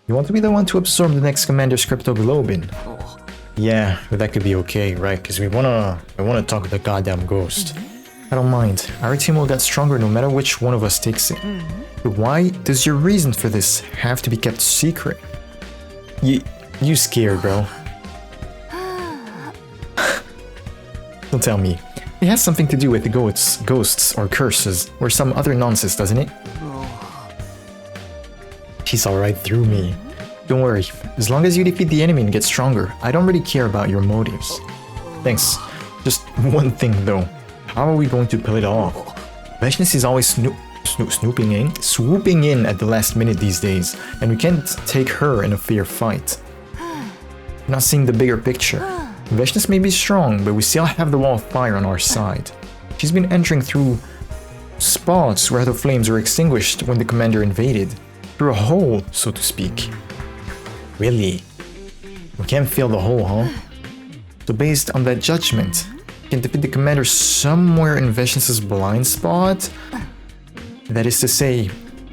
You want to be the one to absorb the next commander's cryptoglobin? Yeah, but that could be okay, right? Because I wanna talk to the goddamn ghost. I don't mind. Our team will get stronger no matter which one of us takes it. But why does your reason for this have to be kept secret? You scared, bro. Don't tell me. It has something to do with the ghosts or curses or some other nonsense, doesn't it? She's alright through me. Don't worry. As long as you defeat the enemy and get stronger, I don't really care about your motives. Thanks. Just one thing though. How are we going to pull it off? Veshness is always swooping in at the last minute these days, and we can't take her in a fair fight. We're not seeing the bigger picture. Veshness may be strong, but we still have the wall of fire on our side. She's been entering through spots where the flames were extinguished when the commander invaded. Through a hole, so to speak. Really? We can't fill the hole, huh? So based on that judgment, we can defeat the commander somewhere in Veshness' blind spot? That is to say,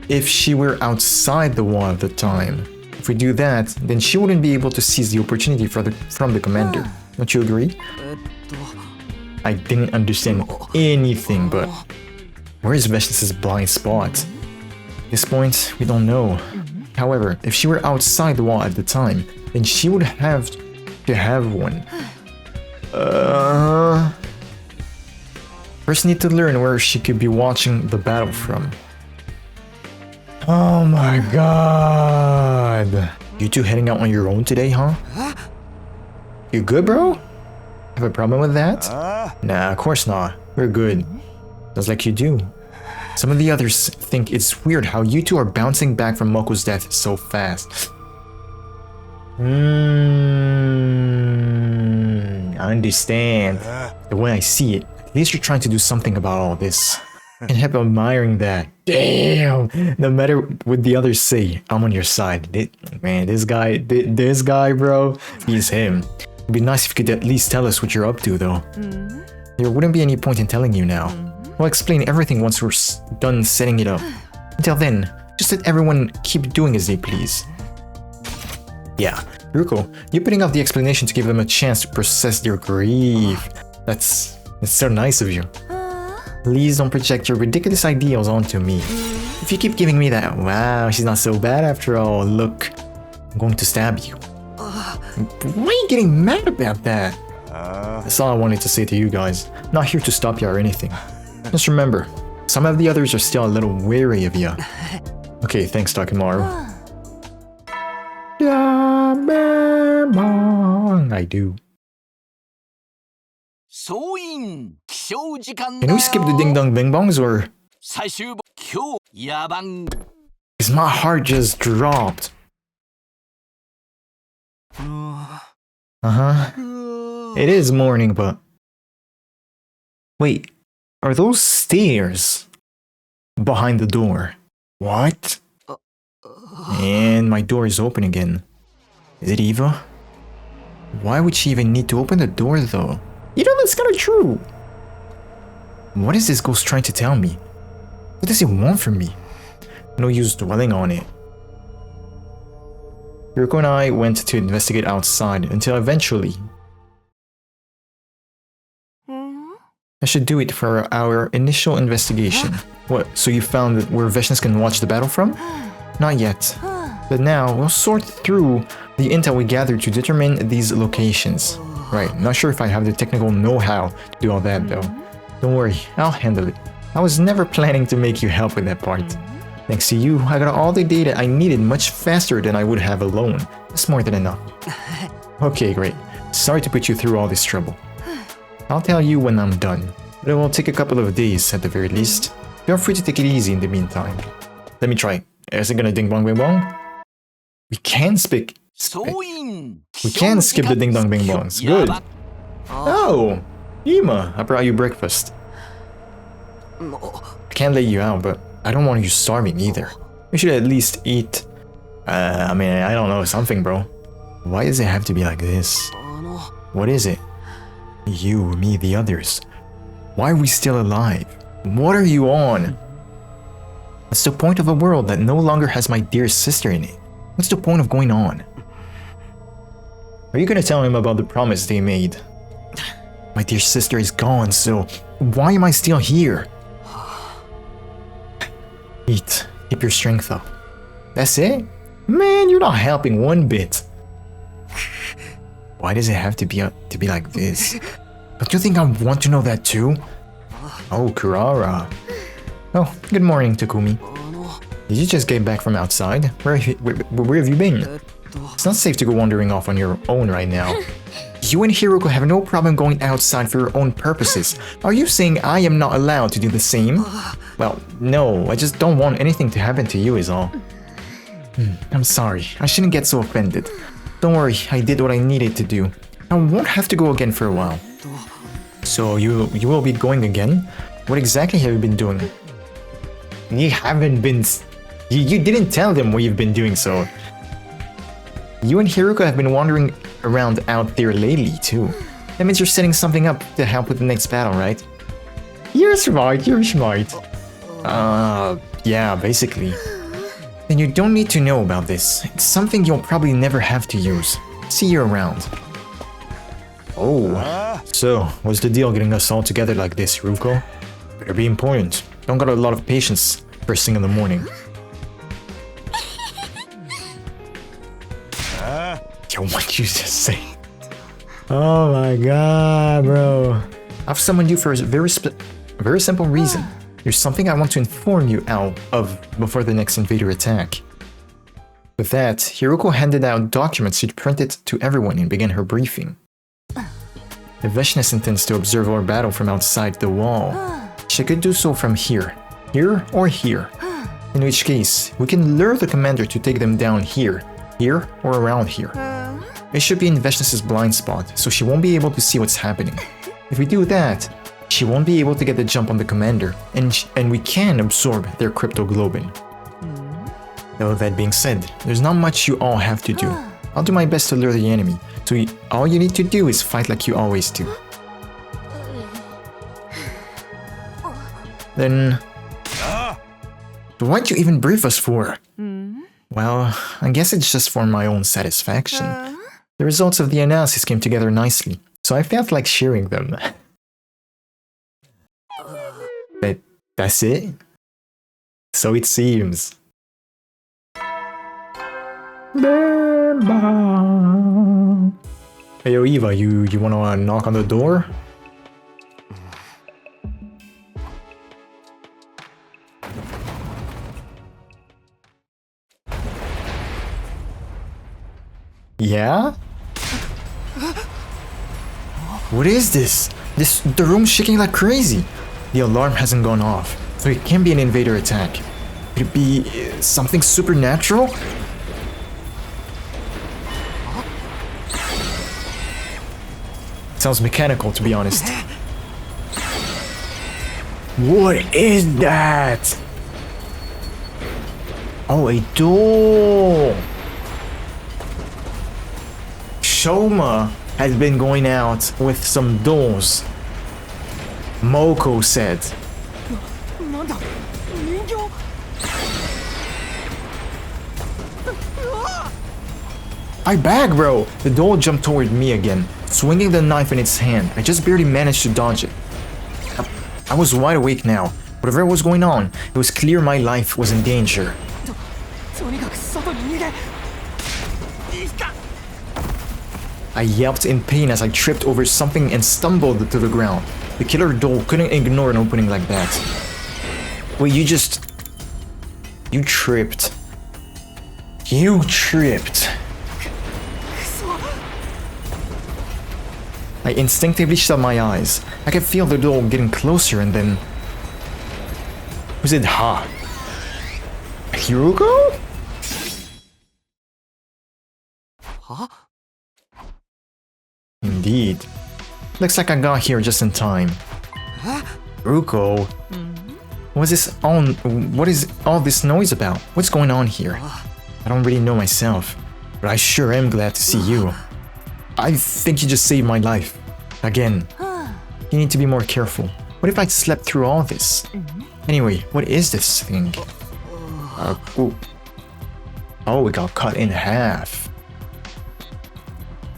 if she were outside the wall at the time. If we do that, then she wouldn't be able to seize the opportunity from the commander. Don't you agree? I didn't understand anything, but where is Veshness' blind spot? At this point, we don't know. However, if she were outside the wall at the time, then she would have to have one. First need to learn where she could be watching the battle from. Oh my god. You two heading out on your own today, huh? You good, bro? Have a problem with that? Nah, of course not. We're good. Sounds like you do. Some of the others think it's weird how you two are bouncing back from Moko's death so fast. I understand. The way I see it, at least you're trying to do something about all this. And help admiring that. Damn! No matter what the others say, I'm on your side. Man, this guy, bro, he's him. It'd be nice if you could at least tell us what you're up to, though. There wouldn't be any point in telling you now. I'll explain everything once we're done setting it up. Until then, just let everyone keep doing as they please. Yeah, Ruko, you're putting off the explanation to give them a chance to process their grief. That's so nice of you. Please don't project your ridiculous ideals onto me. If you keep giving me that, wow, she's not so bad after all, look, I'm going to stab you. Why are you getting mad about that? That's all I wanted to say to you guys. Not here to stop you or anything. Just remember, some of the others are still a little wary of you. Okay, thanks, Takimaru. I do. Can we skip the ding dong bing bongs or? Because my heart just dropped. It is morning, but wait, are those stairs behind the door? What? And my door is open again. Is it Eva? Why would she even need to open the door though? You know, that's kind of true. What is this ghost trying to tell me? What does it want from me? No use dwelling on it. Yuriko and I went to investigate outside until eventually I should do it for our initial investigation. What, so you found that where Veshness can watch the battle from? Not yet. But now we'll sort through the intel we gathered to determine these locations. Right, not sure if I have the technical know-how to do all that though. Don't worry, I'll handle it. I was never planning to make you help with that part. Thanks to you, I got all the data I needed much faster than I would have alone. That's more than enough. Okay, great. Sorry to put you through all this trouble. I'll tell you when I'm done, but it will take a couple of days at the very least. Feel free to take it easy in the meantime. Let me try. Is it gonna ding bong bing bong? We can skip the ding dong bing bongs. Good. Oh, Ima, I brought you breakfast. I can't let you out, but I don't want you starving either. We should at least eat. I don't know, something, bro. Why does it have to be like this? What is it? You, me, the others. Why are we still alive? What are you on? What's the point of a world that no longer has my dear sister in it? What's the point of going on? Are you gonna tell him about the promise they made? My dear sister is gone, so why am I still here? Eat. Keep your strength up. That's it? Man, you're not helping one bit. Why does it have to be like this? Don't you think I want to know that too? Oh, Kurara. Oh, good morning, Takumi. Did you just get back from outside? Where have you been? It's not safe to go wandering off on your own right now. You and Hiruko have no problem going outside for your own purposes. Are you saying I am not allowed to do the same? Well, no, I just don't want anything to happen to you is all. I'm sorry, I shouldn't get so offended. Don't worry, I did what I needed to do. I won't have to go again for a while. So you will be going again? What exactly have you been doing? You haven't been... You didn't tell them what you've been doing, so... You and Hiruko have been wandering around out there lately, too. That means you're setting something up to help with the next battle, right? You're smart, you're smart. Yeah, basically. Then you don't need to know about this. It's something you'll probably never have to use. See you around. Oh, so what's the deal getting us all together like this, Hiruko? Better be important. Don't got a lot of patience first thing in the morning. Yo, what you just say? Oh my god, bro. I've summoned you for a very simple reason. There's something I want to inform you of before the next invader attack. With that, Hiruko handed out documents she'd printed to everyone and began her briefing. The Veshness intends to observe our battle from outside the wall. She could do so from here or here. In which case, we can lure the commander to take them down here or around here. It should be in Veshness's blind spot, so she won't be able to see what's happening. If we do that, she won't be able to get the jump on the commander, and we can absorb their cryptoglobin. Though that being said, there's not much you all have to do. I'll do my best to lure the enemy, so all you need to do is fight like you always do. Then... why'd you even brief us for? Well, I guess it's just for my own satisfaction. The results of the analysis came together nicely, so I felt like sharing them. But that's it? So it seems. Hey yo, Eva, you wanna knock on the door? Yeah? What is this? The room's shaking like crazy. The alarm hasn't gone off, so it can't be an invader attack. Could it be something supernatural? Sounds mechanical, to be honest. What is that? Oh, a door! Shoma has been going out with some dolls. Moko said. I bag, bro! The doll jumped toward me again, swinging the knife in its hand. I just barely managed to dodge it. I was wide awake now. Whatever was going on, it was clear my life was in danger. I yelped in pain as I tripped over something and stumbled to the ground. The killer doll couldn't ignore an opening like that. Wait, you tripped. You tripped. I instinctively shut my eyes. I could feel the doll getting closer and then... Who said ha? Hiruko? Huh? Indeed. Looks like I got here just in time. Hiruko? What is all this noise about? What's going on here? I don't really know myself, but I sure am glad to see you. I think you just saved my life. Again. You need to be more careful. What if I slept through all this? Anyway, what is this thing? Oh, it got cut in half.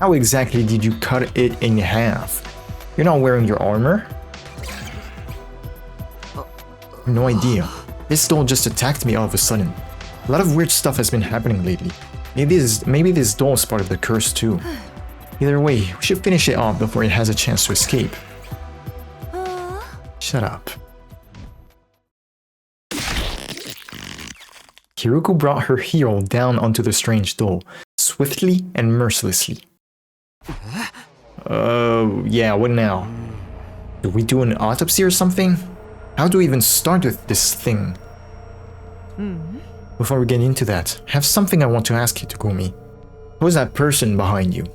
How exactly did you cut it in half? You're not wearing your armor? No idea. This doll just attacked me all of a sudden. A lot of weird stuff has been happening lately. Maybe this doll is part of the curse too. Either way, we should finish it off before it has a chance to escape. Shut up. Hiruko brought her hero down onto the strange doll, swiftly and mercilessly. Yeah, what now? Do we do an autopsy or something? How do we even start with this thing? Before we get into that, I have something I want to ask you, Takumi. Who's that person behind you?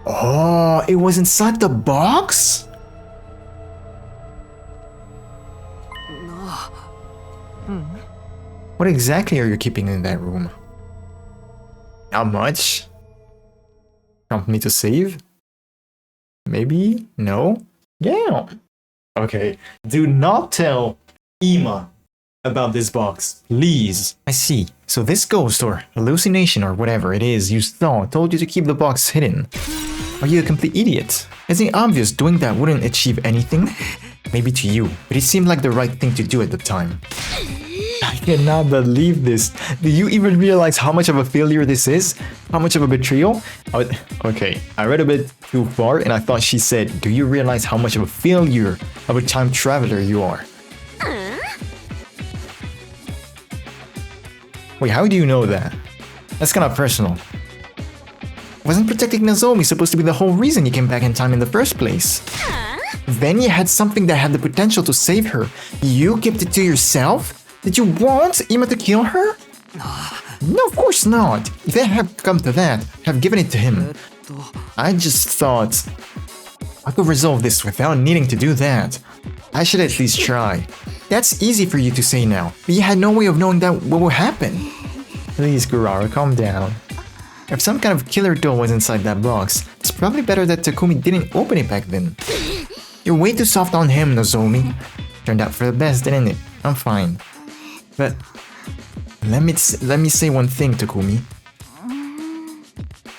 Oh, it was inside the box? What exactly are you keeping in that room? How much? Prompt me to save? Maybe? No? Yeah. Okay. Do not tell Ima about this box, please. I see. So this ghost or hallucination or whatever it is you saw told you to keep the box hidden. Are you a complete idiot? Isn't it obvious doing that wouldn't achieve anything? Maybe to you, but it seemed like the right thing to do at the time. I cannot believe this. Do you even realize how much of a failure this is? How much of a betrayal? Okay, I read a bit too far and I thought she said, do you realize how much of a failure of a time traveler you are? Wait, how do you know that? That's kind of personal. Wasn't protecting Nozomi supposed to be the whole reason you came back in time in the first place? Then you had something that had the potential to save her. You kept it to yourself? Did you want Ima to kill her? No, of course not. If it had come to that, have given it to him. I just thought I could resolve this without needing to do that. I should at least try. That's easy for you to say now, but you had no way of knowing that what would happen. Please, Kurara, calm down. If some kind of killer doll was inside that box, it's probably better that Takumi didn't open it back then. You're way too soft on him, Nozomi. Turned out for the best, didn't it? I'm fine. But let me say one thing, Takumi.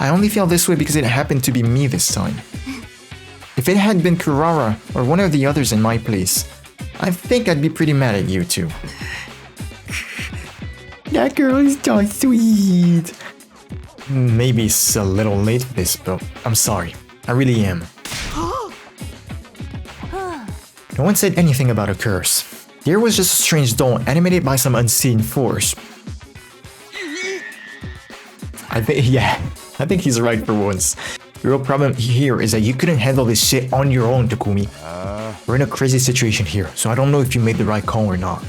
I only feel this way because it happened to be me this time. If it had been Kurara or one of the others in my place, I think I'd be pretty mad at you too. That girl is so sweet. Maybe it's a little late for this, but I'm sorry. I really am. No one said anything about a curse. There was just a strange doll animated by some unseen force. I think he's right for once. The real problem here is that you couldn't handle this shit on your own, Takumi. We're in a crazy situation here, so I don't know if you made the right call or not.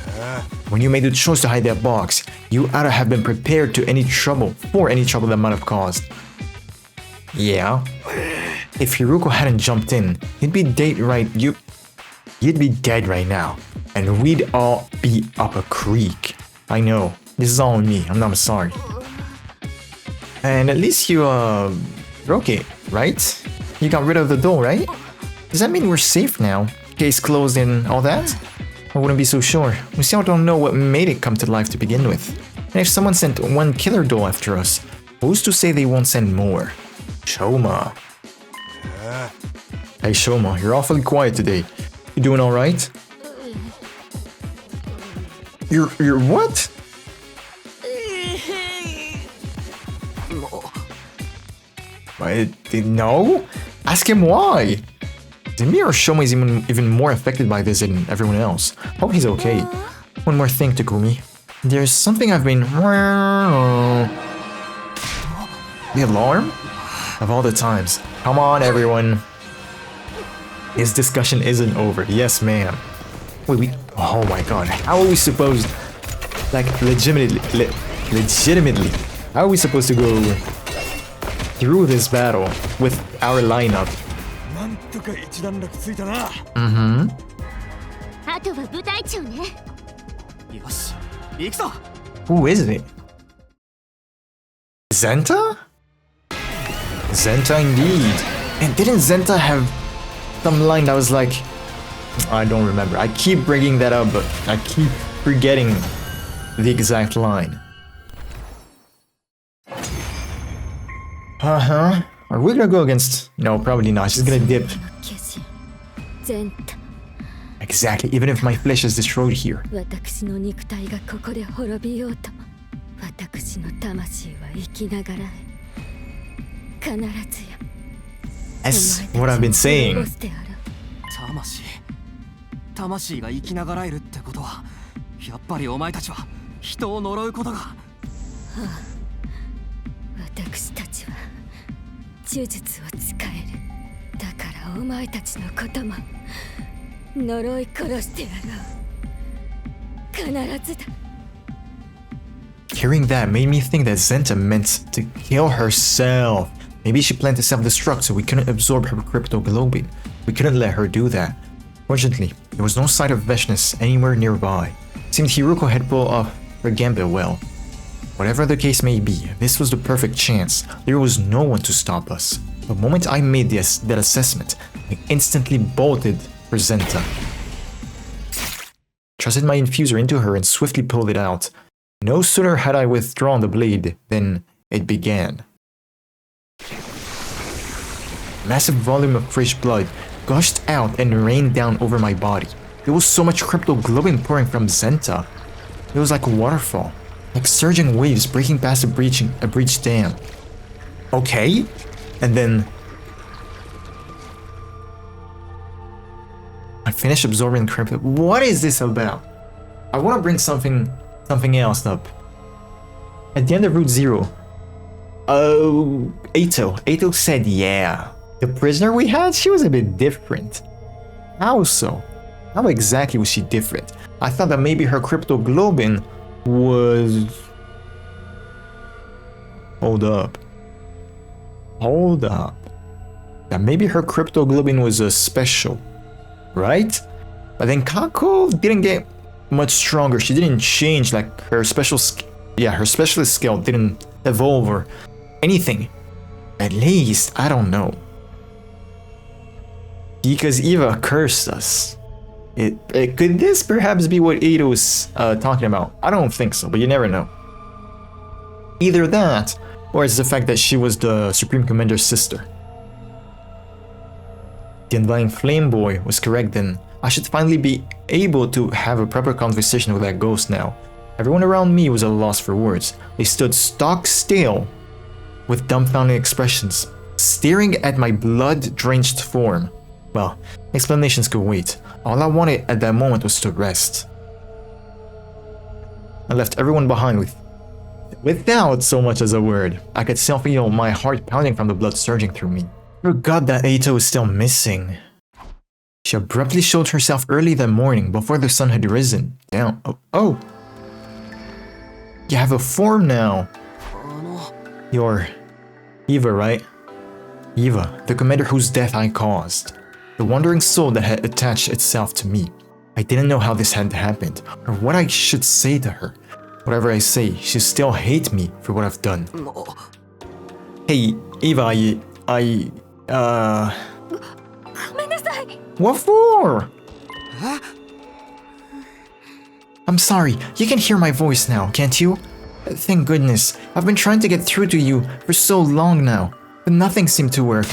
When you made the choice to hide that box, you ought to have been prepared for any trouble that might have caused. Yeah. If Hiruko hadn't jumped in, you'd be dead right now, and we'd all be up a creek. I know, this is all on me, I'm sorry. And at least you're okay, right? You got rid of the doll, right? Does that mean we're safe now? Case closed and all that? I wouldn't be so sure. We still don't know what made it come to life to begin with. And if someone sent one killer doll after us, who's to say they won't send more? Shoma. Hey Shoma, you're awfully quiet today. You doing alright? You're what? No? Ask him why. Is it me or Shoma is even more affected by this than everyone else? Hope he's okay. One more thing, Takumi. There's something I've been... The alarm? Of all the times. Come on, everyone. This discussion isn't over. Yes, ma'am. Wait, oh my god. How are we supposed... Like, legitimately... How are we supposed to go... through this battle with our lineup? Who is it? Zenta? Zenta indeed. And didn't Zenta have some line that was like... I don't remember. I keep bringing that up, but I keep forgetting the exact line. Are we gonna go against... No, probably not. She's gonna dip. Exactly, even if my flesh is destroyed here. That's what I've been saying. 魂が生きながらえるってことは、やっぱりお前たちは人を呪うことが。私たちは呪術を使える。だからお前たちのことも呪い殺してやろう。必ずだ。Hearing that made me think that Zenta meant to kill herself. Maybe she planned to self-destruct so we couldn't absorb her cryptoglobin. We couldn't let her do that. Fortunately, there was no sight of Veshness anywhere nearby. It seemed Hiruko had pulled off her gambit well. Whatever the case may be, this was the perfect chance. There was no one to stop us. The moment I made that assessment, I instantly bolted for Zenta. Trusted my infuser into her and swiftly pulled it out. No sooner had I withdrawn the blade than it began. Massive volume of fresh blood gushed out and rained down over my body. There was so much cryptoglobin pouring from Zenta. It was like a waterfall, like surging waves breaking past a breach dam. Okay, and then I finished absorbing crypto. What is this about? I want to bring something else up. At the end of Route Zero, Ato said, yeah, the prisoner we had, she was a bit different. How so? How exactly was she different? I thought that maybe her cryptoglobin was... Hold up. That maybe her cryptoglobin was a special, right? But then Kako didn't get much stronger. She didn't change, like her specialist skill didn't evolve or anything. At least, I don't know. Because Eva cursed us. Could this perhaps be what Ito was talking about? I don't think so, but you never know. Either that, or it's the fact that she was the Supreme Commander's sister. The Undying Flame Boy was correct then. I should finally be able to have a proper conversation with that ghost now. Everyone around me was at a loss for words. They stood stock still with dumbfounded expressions, staring at my blood-drenched form. Well, explanations could wait. All I wanted at that moment was to rest. I left everyone behind without so much as a word. I could still feel my heart pounding from the blood surging through me. I forgot that Ato was still missing. She abruptly showed herself early that morning before the sun had risen. Damn. Oh! You have a form now. You're Eva, right? Eva, the commander whose death I caused. The wandering soul that had attached itself to me. I didn't know how this had happened, or what I should say to her. Whatever I say, she still hates me for what I've done. Hey, Eva, What for? I'm sorry, you can hear my voice now, can't you? Thank goodness, I've been trying to get through to you for so long now, but nothing seemed to work.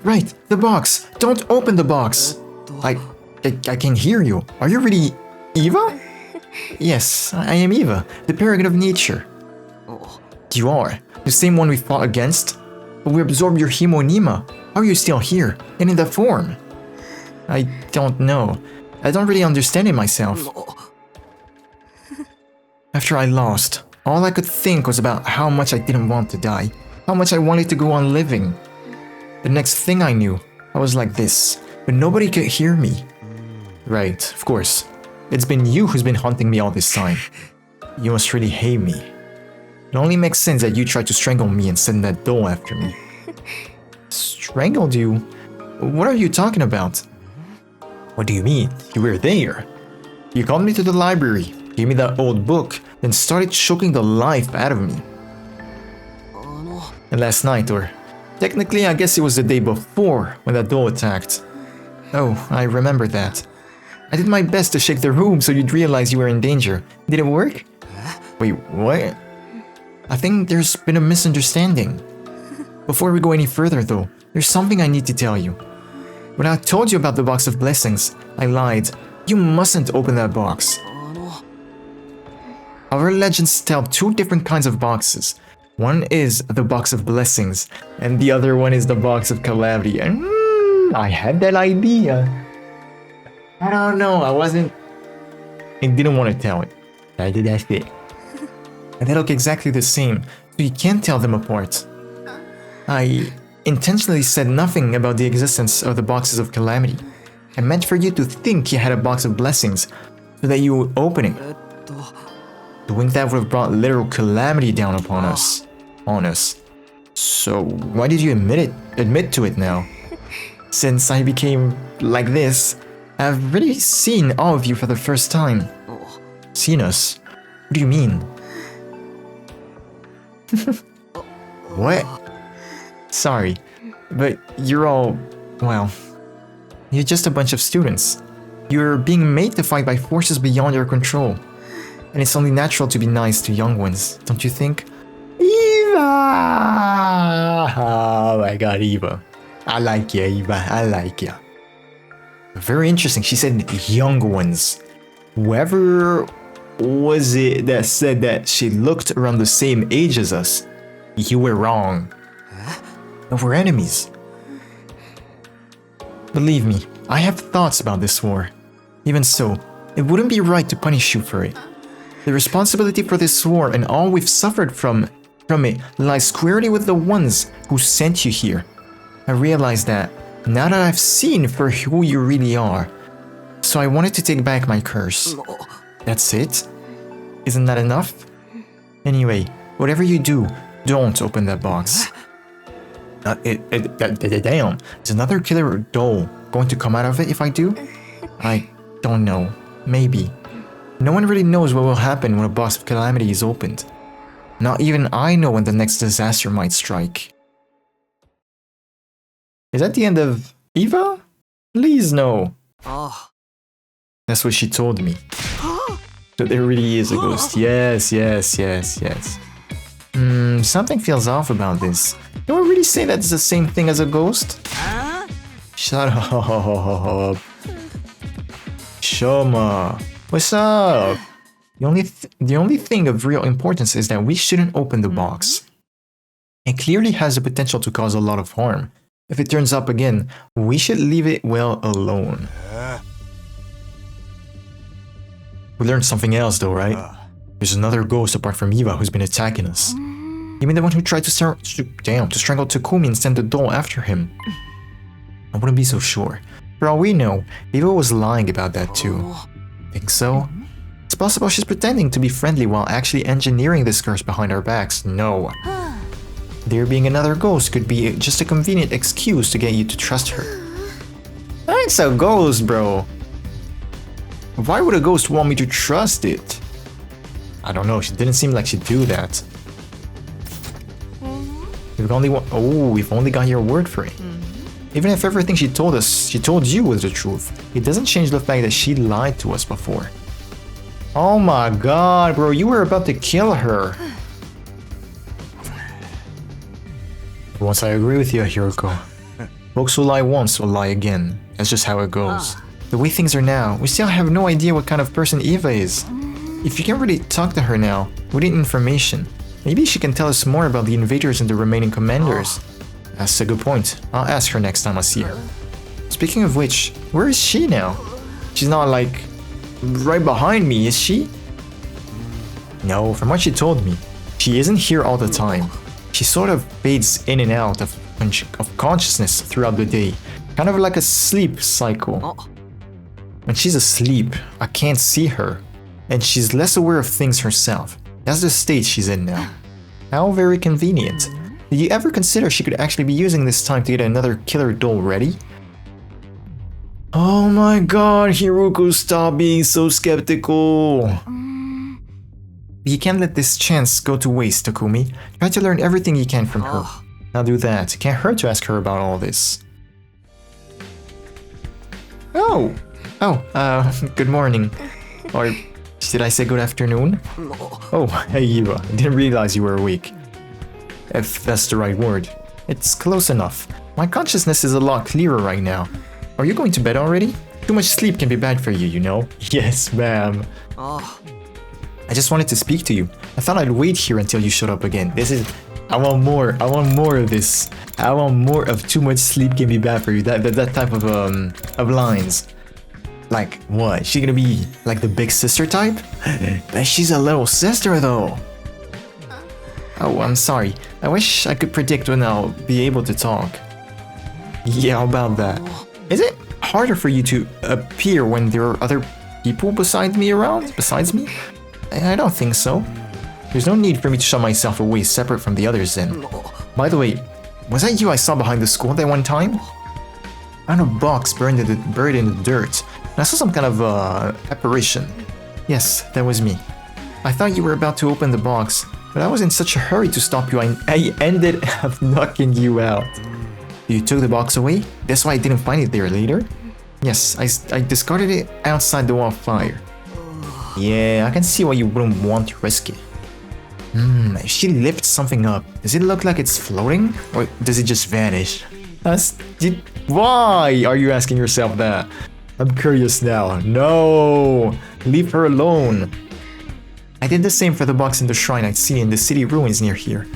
Right, the box! Don't open the box! I can hear you. Are you really Eva? Yes, I am Eva, the paragon of nature. You are, the same one we fought against? But we absorbed your hemonema. How are you still here, and in that form? I don't know. I don't really understand it myself. After I lost, all I could think was about how much I didn't want to die, how much I wanted to go on living. The next thing I knew, I was like this, but nobody could hear me. Right, of course. It's been you who's been haunting me all this time. You must really hate me. It only makes sense that you tried to strangle me and send that doll after me. Strangled you? What are you talking about? What do you mean? You were there. You called me to the library, gave me that old book, then started choking the life out of me. And last night, or technically I guess it was the day before when that doll attacked. Oh, I remember that. I did my best to shake the room so you'd realize you were in danger. Did it work? Wait, what? I think there's been a misunderstanding. Before we go any further though, there's something I need to tell you. When I told you about the box of blessings, I lied. You mustn't open that box. Our legends tell two different kinds of boxes. One is the box of blessings, and the other one is the box of calamity. And I had that idea. I don't know, I didn't want to tell it. I did that shit. And they look exactly the same, so you can't tell them apart. I intentionally said nothing about the existence of the boxes of calamity. I meant for you to think you had a box of blessings, so that you would open it. Doing that would have brought literal calamity down upon us. On us. So why did you admit to it now? Since I became like this, I've really seen all of you for the first time. Seen us? What do you mean? What? Sorry, but you're all, well, you're just a bunch of students. You're being made to fight by forces beyond your control. And it's only natural to be nice to young ones, don't you think? Eva! Oh my god, Eva. I like ya, Eva. I like ya. Very interesting. She said young ones. Whoever was it that said that she looked around the same age as us? You were wrong. And we're enemies. Believe me, I have thoughts about this war. Even so, it wouldn't be right to punish you for it. The responsibility for this war and all we've suffered from it lies squarely with the ones who sent you here. I realize that now that I've seen for who you really are. So I wanted to take back my curse. That's it? Isn't that enough? Anyway, whatever you do, don't open that box. Damn, is another killer doll going to come out of it if I do? I don't know. Maybe. No one really knows what will happen when a box of calamity is opened. Not even I know when the next disaster might strike. Is that the end of Eva? Please no. That's what she told me. So there really is a ghost. Yes. Something feels off about this. Don't we really say that's the same thing as a ghost? Shut up. Shoma. What's up? The only thing of real importance is that we shouldn't open the box. It clearly has the potential to cause a lot of harm. If it turns up again, we should leave it well alone. We learned something else though, right? There's another ghost apart from Eva who's been attacking us. You mean the one who tried to strangle Takumi and send the doll after him? I wouldn't be so sure. For all we know, Eva was lying about that too. Think so? It's possible she's pretending to be friendly while actually engineering this curse behind our backs. No. There being another ghost could be just a convenient excuse to get you to trust her. It's a ghost, bro. Why would a ghost want me to trust it? I don't know, she didn't seem like she'd do that. We've only got your word for it. Even if everything she told you was the truth, it doesn't change the fact that she lied to us before. Oh my god, bro, you were about to kill her. Once I agree with you, Hiroko. Folks who lie once will lie again. That's just how it goes. The way things are now, we still have no idea what kind of person Eva is. If you can't really talk to her now, we need information. Maybe she can tell us more about the invaders and the remaining commanders. That's a good point. I'll ask her next time I see her. Speaking of which, where is she now? She's not like right behind me, is she? No, from what she told me, she isn't here all the time. She sort of fades in and out of consciousness throughout the day, kind of like a sleep cycle. When she's asleep, I can't see her, and she's less aware of things herself. That's the state she's in now. How very convenient. Did you ever consider she could actually be using this time to get another killer doll ready? Oh my god, Hiroko, stop being so skeptical. You can't let this chance go to waste, Takumi. Try to learn everything you can from her. I'll do that. It can't hurt to ask her about all this. Oh, Oh, good morning. Or should I say good afternoon? Oh, hey Eva, I didn't realize you were awake. If that's the right word. It's close enough. My consciousness is a lot clearer right now. Are you going to bed already? Too much sleep can be bad for you, you know? Yes, ma'am. Oh, I just wanted to speak to you. I thought I'd wait here until you showed up again. I want more of this. I want more of too much sleep can be bad for you. That type of lines. Like what? She gonna be like the big sister type? But she's a little sister though. Oh, I'm sorry. I wish I could predict when I'll be able to talk. Yeah, about that. Is it harder for you to appear when there are other people besides me? I don't think so. There's no need for me to shut myself away separate from the others then. By the way, was that you I saw behind the school that one time? I found a box buried in the dirt. And I saw some kind of apparition. Yes, that was me. I thought you were about to open the box, but I was in such a hurry to stop you, I ended up knocking you out. You took the box away? That's why I didn't find it there later? Yes, I discarded it outside the wall of fire. Yeah, I can see why you wouldn't want to risk it. If she lifts something up, does it look like it's floating? Or does it just vanish? Why are you asking yourself that? I'm curious now. No! Leave her alone. I did the same for the box in the shrine I'd seen in the city ruins near here.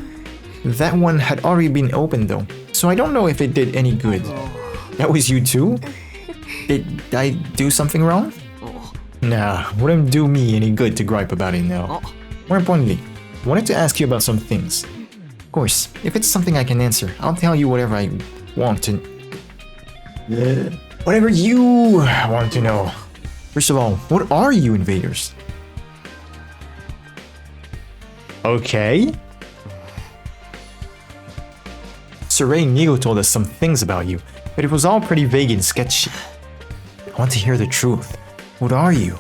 That one had already been opened though, so I don't know if it did any good. That was you too? Did I do something wrong? Nah, wouldn't do me any good to gripe about it now. More importantly, I wanted to ask you about some things. Of course, if it's something I can answer, I'll tell you whatever I want to... Whatever you want to know. First of all, what are you invaders? Okay. Saray Nigo told us some things about you, but it was all pretty vague and sketchy. I want to hear the truth. What are you?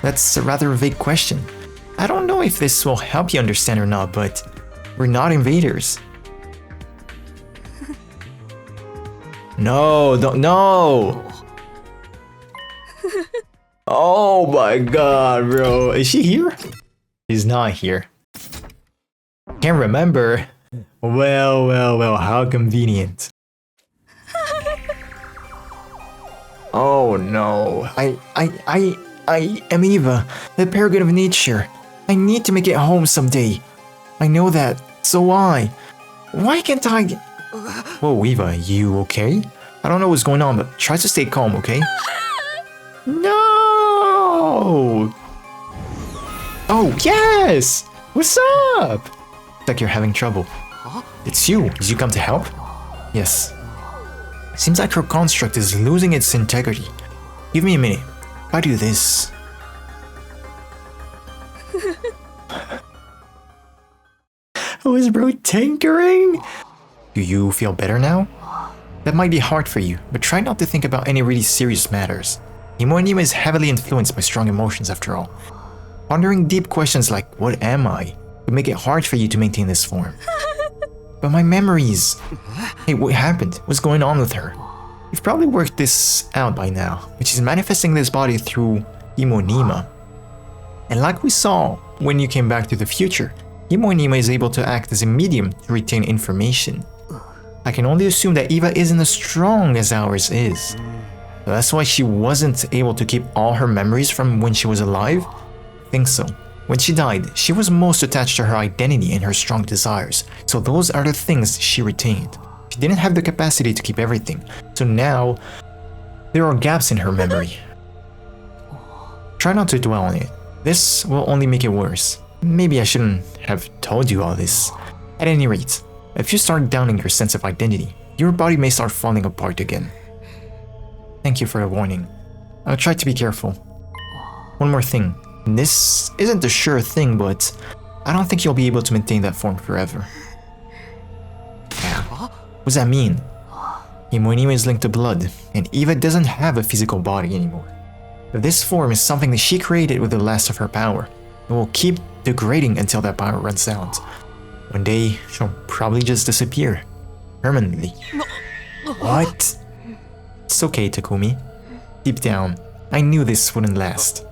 That's a rather vague question. I don't know if this will help you understand or not, but we're not invaders. No, don't, no! Oh my god, bro. Is she here? She's not here. Can't remember. Well, how convenient. Oh no. I am Eva, the paragon of nature. I need to make it home someday. I know that, so why? Why can't I... Whoa, Eva, you okay? I don't know what's going on, but try to stay calm, okay? No! Oh, yes! What's up? Looks like you're having trouble. It's you. Did you come to help? Yes. Seems like her construct is losing its integrity. Give me a minute. If I do this... Oh, is bro tinkering? Do you feel better now? That might be hard for you, but try not to think about any really serious matters. Himoenima is heavily influenced by strong emotions after all. Pondering deep questions like, what am I, would make it hard for you to maintain this form. But my memories... Hey, what happened? What's going on with her? You've probably worked this out by now, but she's manifesting this body through Himoenima. And like we saw when you came back to the future, Himoenima is able to act as a medium to retain information. I can only assume that Eva isn't as strong as ours is. So that's why she wasn't able to keep all her memories from when she was alive? I think so. When she died, she was most attached to her identity and her strong desires, so those are the things she retained. She didn't have the capacity to keep everything, so now there are gaps in her memory. Try not to dwell on it. This will only make it worse. Maybe I shouldn't have told you all this. At any rate, if you start downing your sense of identity, your body may start falling apart again. Thank you for the warning. I'll try to be careful. One more thing. This isn't a sure thing, but I don't think you'll be able to maintain that form forever. Yeah. What does that mean? Himoenima is linked to blood, and Eva doesn't have a physical body anymore. This form is something that she created with the last of her power. It will keep degrading until that power runs out. One day, she'll probably just disappear. Permanently. What? It's okay, Takumi. Deep down, I knew this wouldn't last.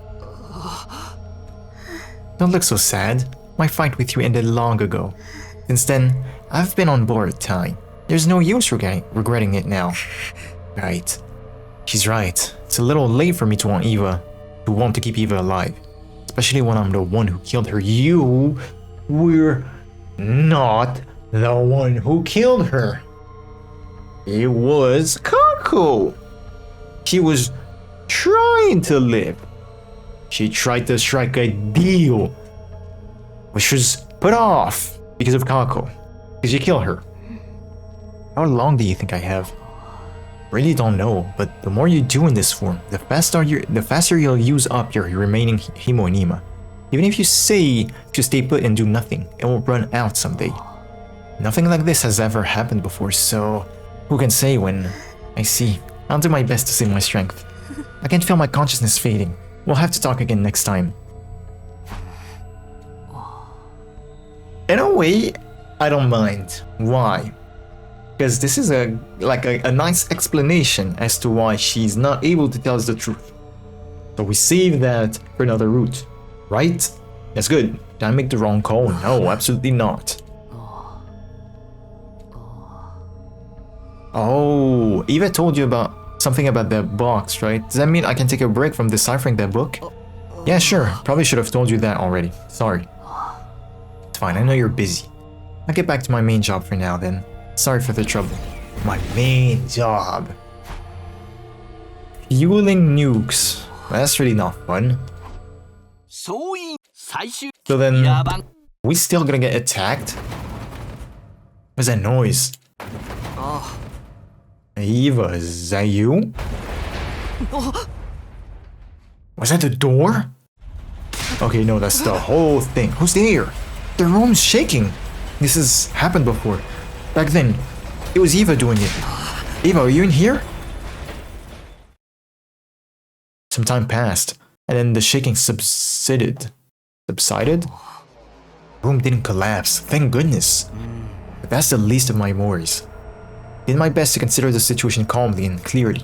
Don't look so sad. My fight with you ended long ago. Since then, I've been on borrowed time. There's no use regretting it now. Right. She's right. It's a little late for me to want to keep Eva alive. Especially when I'm the one who killed her. You were not the one who killed her. It was Kako. She was trying to live. She tried to strike a deal, which was put off because of Kako. Because you killed her. How long do you think I have? Really don't know, but the more you do in this form, the faster you'll use up your remaining Himo and Ima. Even if you say to stay put and do nothing, it will run out someday. Nothing like this has ever happened before, so who can say when? I see. I'll do my best to save my strength. I can feel my consciousness fading. We'll have to talk again next time. In a way, I don't mind. Why? Because this is a nice explanation as to why she's not able to tell us the truth. So we save that for another route, right? That's good. Did I make the wrong call? No, absolutely not. Oh, Eva told you about something about that box, right? Does that mean I can take a break from deciphering that book? Yeah, sure. Probably should have told you that already. Sorry. It's fine, I know you're busy. I'll get back to my main job for now then. Sorry for the trouble. My main job. Fueling nukes. That's really not fun. So then, we still gonna get attacked? What's that noise? Eva, is that you? Was that the door? Okay, no, that's the whole thing. Who's there? The room's shaking. This has happened before. Back then, it was Eva doing it. Eva, are you in here? Some time passed, and then the shaking subsided. Subsided? The room didn't collapse, thank goodness. But that's the least of my worries. Did my best to consider the situation calmly and clearly.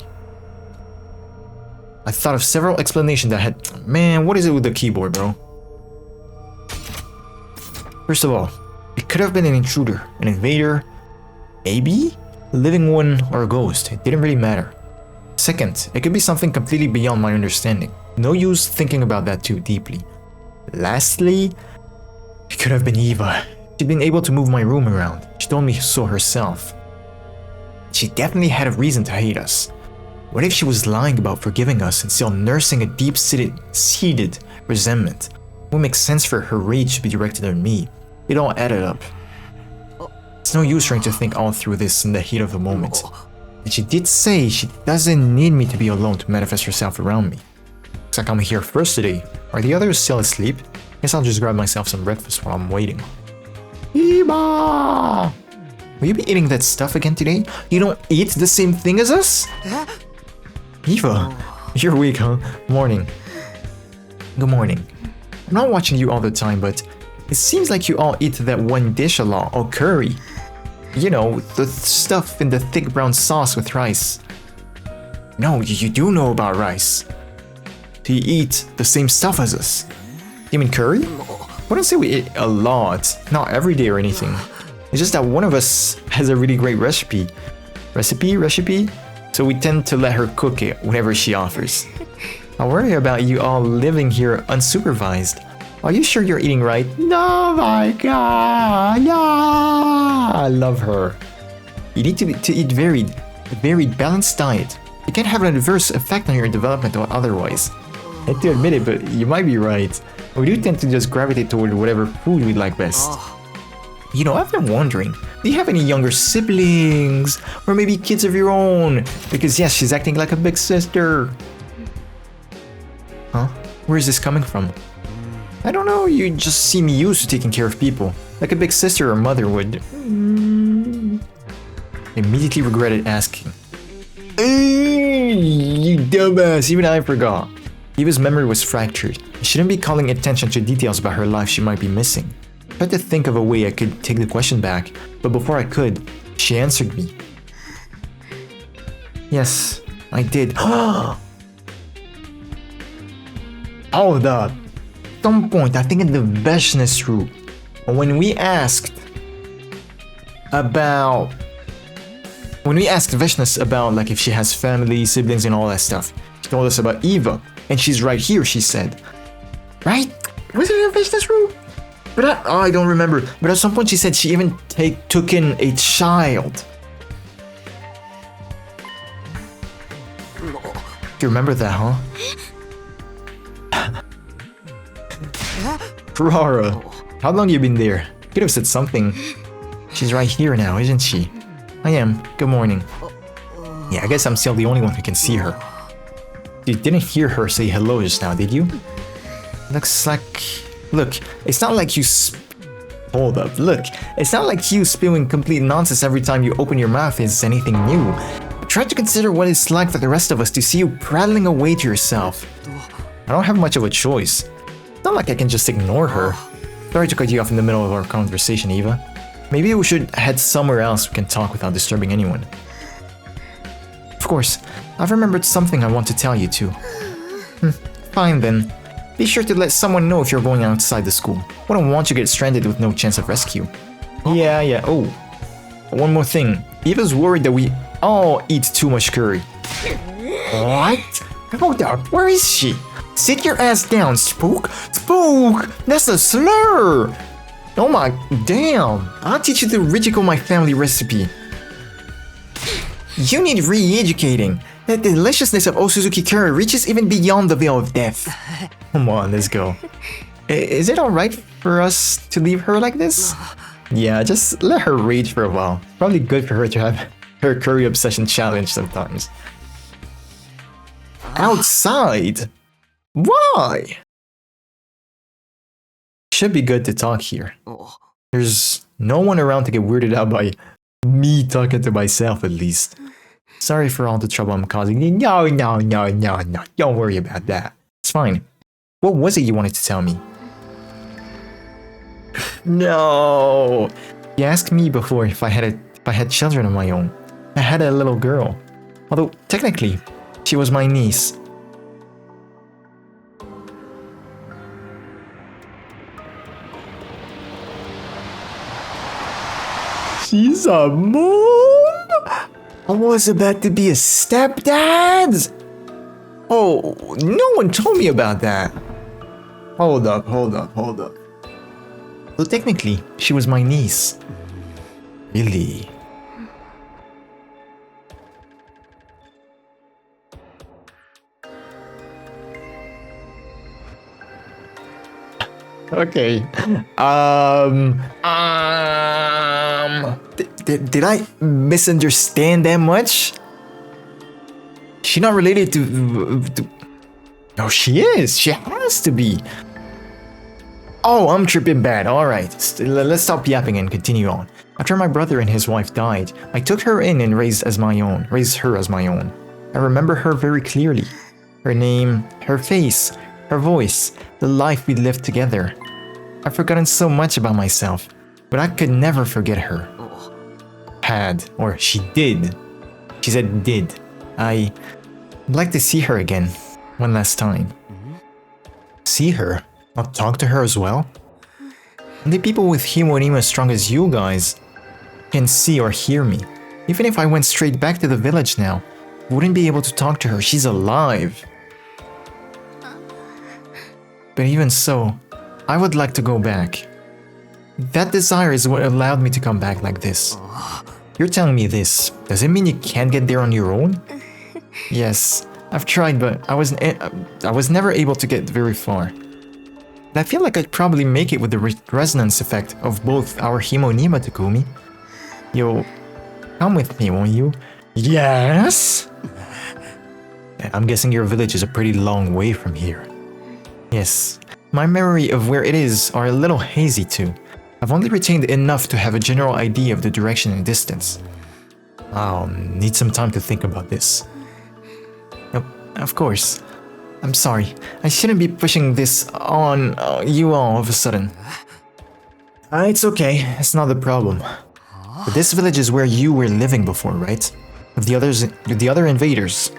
I thought of several explanations that had... Man, what is it with the keyboard, bro? First of all, it could have been an intruder, an invader, maybe? A living one or a ghost, it didn't really matter. Second, it could be something completely beyond my understanding. No use thinking about that too deeply. Lastly, it could have been Eva. She'd been able to move my room around. She told me so herself. She definitely had a reason to hate us. What if she was lying about forgiving us and still nursing a deep-seated resentment? It would make sense for her rage to be directed at me. It all added up. It's no use trying to think all through this in the heat of the moment. And she did say she doesn't need me to be alone to manifest herself around me. Looks like I'm here first today. Are the others still asleep? Guess I'll just grab myself some breakfast while I'm waiting. Eba! Will you be eating that stuff again today? You don't eat the same thing as us? Eva, you're weak, huh? Morning. Good morning. I'm not watching you all the time, but it seems like you all eat that one dish a lot, or curry. You know, the stuff in the thick brown sauce with rice. No, you do know about rice. Do you eat the same stuff as us? You mean curry? I wouldn't say we eat a lot, not every day or anything. It's just that one of us has a really great recipe. Recipe? So we tend to let her cook it whenever she offers. I worry about you all living here unsupervised. Are you sure you're eating right? Oh my god, yeah! I love her. You need to eat varied, balanced diet. It can have an adverse effect on your development or otherwise. I hate to admit it, but you might be right. We do tend to just gravitate toward whatever food we like best. You know, I've been wondering, do you have any younger siblings? Or maybe kids of your own? Because yes, she's acting like a big sister. Huh? Where is this coming from? I don't know, you just seem used to taking care of people. Like a big sister or mother would. Immediately regretted asking. You dumbass, even I forgot. Eva's memory was fractured. I shouldn't be calling attention to details about her life she might be missing. I tried to think of a way I could take the question back, but before I could, she answered me. Yes, I did. Hold up. At some point, I think in the Veshness route, when we asked Veshness about like if she has family, siblings, and all that stuff, she told us about Eva, and she's right here. She said, right? Was it in the Veshness route? But I don't remember. But at some point, she said she even took in a child. You remember that, huh? Rara, how long you been there? Could have said something. She's right here now, isn't she? I am. Good morning. Yeah, I guess I'm still the only one who can see her. You didn't hear her say hello just now, did you? Looks like... Look, it's not like you Hold up, look. It's not like you spewing complete nonsense every time you open your mouth is anything new. Try to consider what it's like for the rest of us to see you prattling away to yourself. I don't have much of a choice. It's not like I can just ignore her. Sorry to cut you off in the middle of our conversation, Eva. Maybe we should head somewhere else we can talk without disturbing anyone. Of course, I've remembered something I want to tell you too. Fine then. Be sure to let someone know if you're going outside the school. Wouldn't want you to get stranded with no chance of rescue. Yeah. Oh. One more thing. Eva's worried that we all eat too much curry. What? Hold up, where is she? Sit your ass down, Spook! Spook! That's a slur! Oh my damn! I'll teach you the Rijiko My Family recipe. You need re-educating. The deliciousness of Osuzuki curry reaches even beyond the veil of death. Come on, let's go. Is it alright for us to leave her like this? Yeah, just let her rage for a while. Probably good for her to have her curry obsession challenge sometimes. Outside? Why? Should be good to talk here. There's no one around to get weirded out by me talking to myself, at least. Sorry for all the trouble I'm causing. No. Don't worry about that. It's fine. What was it you wanted to tell me? No. You asked me before if I had children of my own. I had a little girl. Although, technically, she was my niece. She's a mom? I was about to be a stepdad? Oh, no one told me about that. Hold up. So technically, she was my niece. Really? Okay. Did I misunderstand that much? She not related to... No, she is. She has to be. Oh, I'm tripping bad. Alright, let's stop yapping and continue on. After my brother and his wife died, I took her in and raised her as my own. I remember her very clearly. Her name, her face, her voice, the life we lived together. I've forgotten so much about myself, but I could never forget her. She did. She said did. I'd like to see her again, one last time. See her? I'll talk to her as well? The people with hemonema as strong as you guys can see or hear me. Even if I went straight back to the village now, I wouldn't be able to talk to her. She's alive. But even so, I would like to go back. That desire is what allowed me to come back like this. You're telling me this. Does it mean you can't get there on your own? Yes, I've tried, but I was never able to get very far. I feel like I'd probably make it with the resonance effect of both our hemonema, Takumi. You'll come with me, won't you? Yes? I'm guessing your village is a pretty long way from here. Yes, my memory of where it is are a little hazy too. I've only retained enough to have a general idea of the direction and distance. I'll need some time to think about this. Of course. I'm sorry. I shouldn't be pushing this on you all of a sudden. It's okay. It's not the problem. But this village is where you were living before, right? With the other invaders.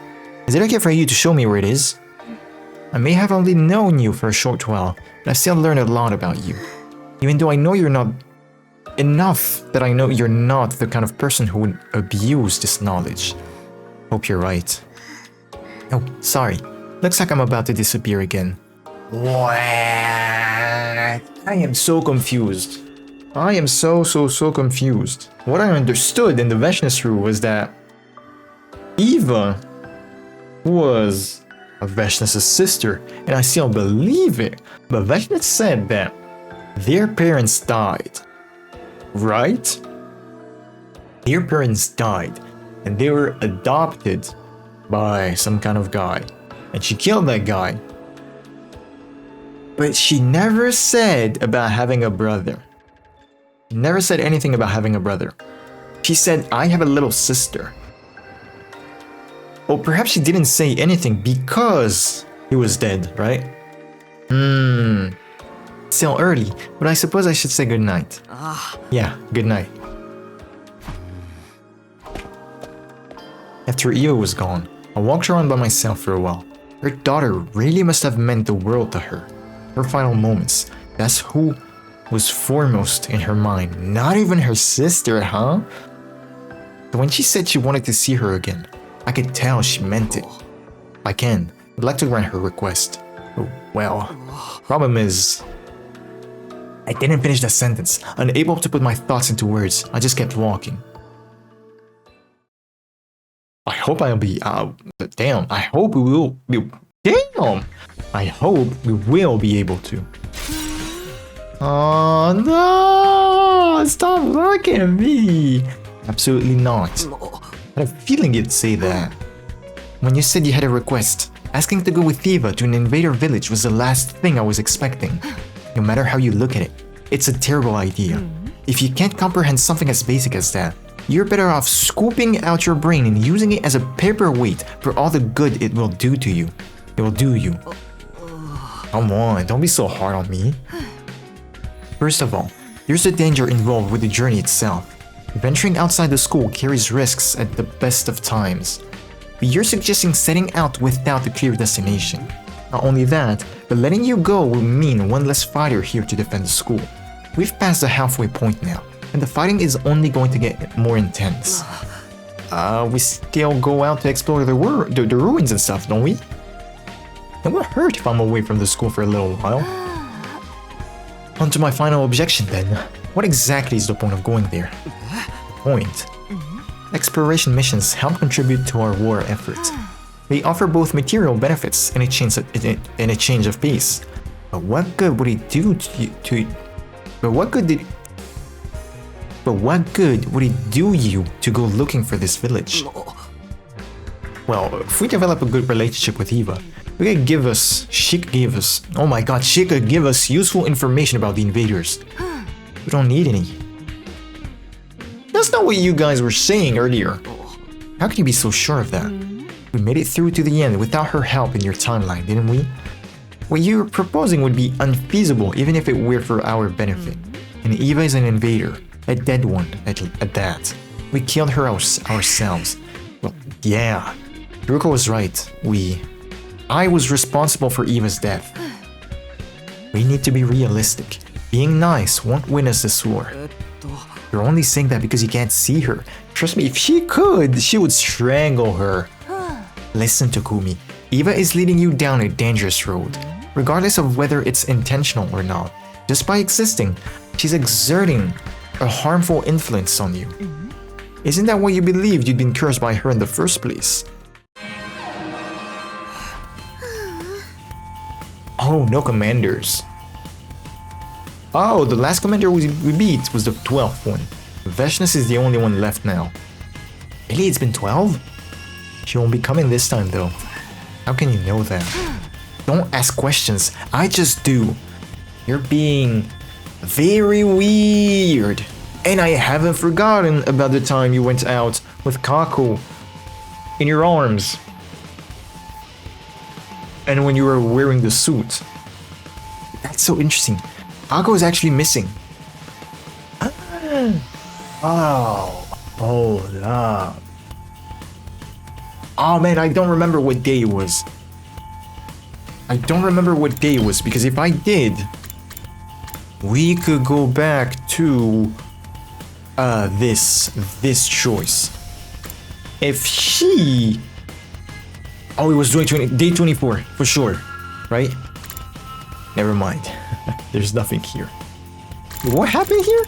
Is it okay for you to show me where it is? I may have only known you for a short while, but I've still learned a lot about you. Even though I know you're not enough that I know you're not the kind of person who would abuse this knowledge. Hope you're right. Oh, sorry. Looks like I'm about to disappear again. What? I am so confused. I am so confused. What I understood in the Veshness rule was that Eva was a Veshness' sister, and I still believe it. But Veshness said that their parents died, right? Their parents died, and they were adopted by some kind of guy, and she killed that guy. But she never said about having a brother. Never said anything about having a brother. She said, I have a little sister. Or perhaps she didn't say anything because he was dead, right? Still early, but I suppose I should say goodnight. Yeah, good night. After Eva was gone, I walked around by myself for a while. Her daughter really must have meant the world to her. Her final moments, that's who was foremost in her mind. Not even her sister, huh? But when she said she wanted to see her again, I could tell she meant it. If I can, I'd like to grant her request. Oh, well, problem is, I didn't finish that sentence. Unable to put my thoughts into words, I just kept walking. I hope I'll be, damn, I hope we will be, damn! I hope we will be able to. Oh no! Stop looking at me! Absolutely not. I had a feeling you'd say that. When you said you had a request, asking to go with Eva to an invader village was the last thing I was expecting. No matter how you look at it, it's a terrible idea. If you can't comprehend something as basic as that, you're better off scooping out your brain and using it as a paperweight for all the good it will do to you. It will do you. Come on, don't be so hard on me. First of all, there's the danger involved with the journey itself. Venturing outside the school carries risks at the best of times. But you're suggesting setting out without a clear destination. Not only that, but letting you go will mean one less fighter here to defend the school. We've passed the halfway point now, and the fighting is only going to get more intense. We still go out to explore the ruins and stuff, don't we? It won't hurt if I'm away from the school for a little while. On to my final objection then. What exactly is the point of going there? The point? Exploration missions help contribute to our war effort. They offer both material benefits and a change of pace. But what good would it do But what good would it do you to go looking for this village? Well, if we develop a good relationship with Eva, she could give us useful information about the invaders. We don't need any. That's not what you guys were saying earlier. How can you be so sure of that? We made it through to the end without her help in your timeline, didn't we? What you're proposing would be unfeasible even if it were for our benefit. And Eva is an invader, a dead one at that. We killed her ourselves. Well, yeah, Ruko was right. I was responsible for Eva's death. We need to be realistic. Being nice won't win us this war. You're only saying that because you can't see her. Trust me, if she could, she would strangle her. Listen, Takumi. Eva is leading you down a dangerous road, regardless of whether it's intentional or not. Just by existing, she's exerting a harmful influence on you. Isn't that why you believed you'd been cursed by her in the first place? Oh, no commanders. Oh, the last commander we beat was the 12th one. Veshness is the only one left now. Really, it's been 12? She won't be coming this time though. How can you know that? Don't ask questions, I just do. You're being very weird. And I haven't forgotten about the time you went out with Kaku in your arms. And when you were wearing the suit. That's so interesting. Kaku is actually missing. Oh, hold up. Oh man, I don't remember what day it was. I don't remember what day it was, because if I did, we could go back to this choice. If she... Oh, it was day 24, for sure, right? Never mind. There's nothing here. What happened here?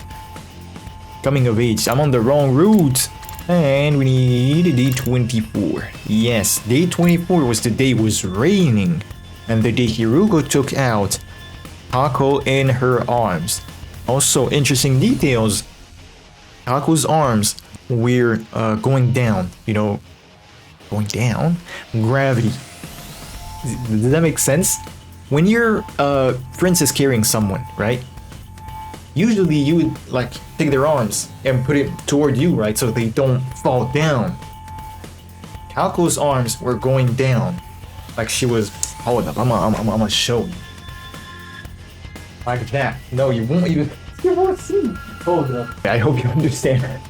Coming of age. I'm on the wrong route. And we need a day 24. Yes, day 24 was the day it was raining. And the day Hiruko took out Kako in her arms. Also, interesting details. Kako's arms were going down. You know, going down? Gravity. Does that make sense? When your friend is carrying someone, right? Usually you would like take their arms and put it toward you, right? So they don't fall down. Kako's arms were going down. Like she was... Hold up, I'm gonna show you. Like that. No, you won't even... You won't see. Hold up. I hope you understand.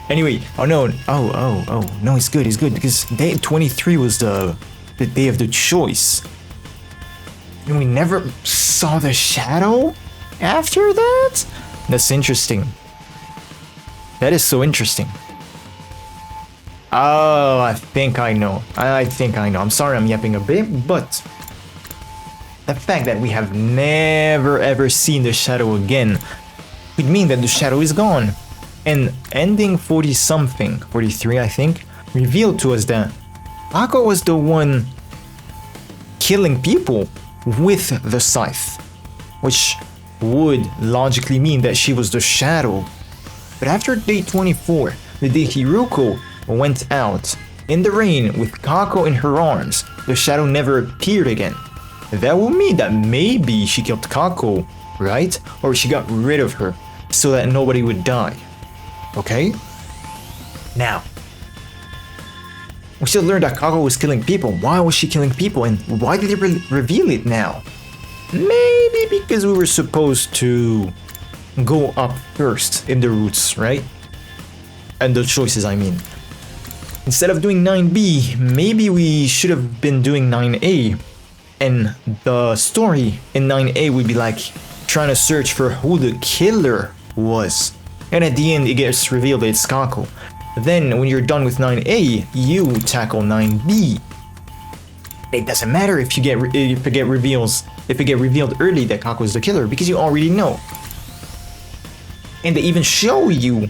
Anyway, oh no, no, it's good, because day 23 was the day of the choice. And we never saw the shadow after that? That's interesting. That is so interesting. Oh, I think I know. I'm sorry I'm yapping a bit, but the fact that we have never ever seen the shadow again would mean that the shadow is gone. And ending 40-something, 43 I think, revealed to us that Ako was the one killing people with the scythe, which would logically mean that she was the shadow. But after day 24, the day Hiruko went out in the rain with Kako in her arms, the shadow never appeared again. That would mean that maybe she killed Kako, right? Or she got rid of her so that nobody would die. Okay? Now, we still learned that Kako was killing people. Why was she killing people, and why did they reveal it now? Maybe because we were supposed to go up first in the routes, right? And the choices, I mean. Instead of doing 9B, maybe we should have been doing 9A. And the story in 9A would be like trying to search for who the killer was. And at the end, it gets revealed that it's Kako. Then, when you're done with 9A, you tackle 9B. It doesn't matter if it get revealed early that Kako is the killer, because you already know. And they even show you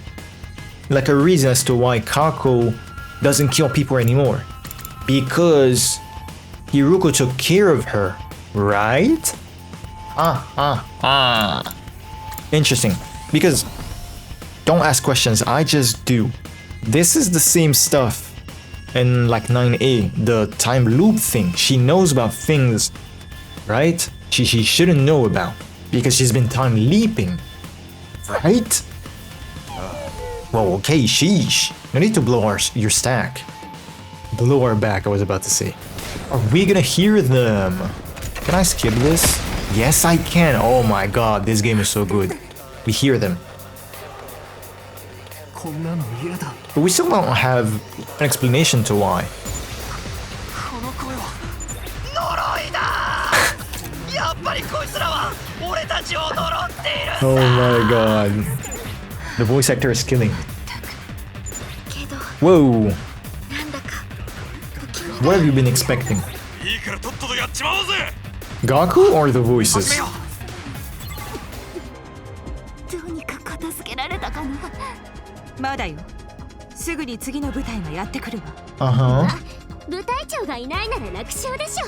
like a reason as to why Kako doesn't kill people anymore. Because Hiruko took care of her, right? Interesting. Because don't ask questions, I just do. This is the same stuff in like 9A, the time loop thing. She knows about things, right? She shouldn't know about, because she's been time leaping, right? Well, okay, sheesh. No need to blow your stack. Blow our back, I was about to say. Are we gonna hear them? Can I skip this? Yes, I can. Oh my god, this game is so good. We hear them. But we still don't have an explanation to why. Oh my god. The voice actor is killing. Whoa. What have you been expecting? Gaku or the voices? Uh-huh. 部隊長がいないなら楽勝でしょ。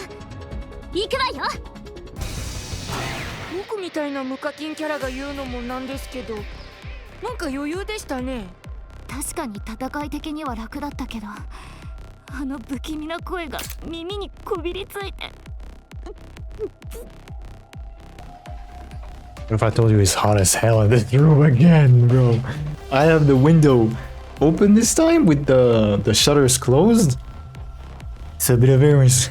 行くわよ。僕みたいな無課金キャラが言うのもなんですけど、なんか余裕でしたね。確かに戦い的には楽だったけど、あの不気味な声が耳にこびりついて。What if I told you it's hot as hell in this room again, bro? I have the window open this time with the shutters closed. It's a bit of errors.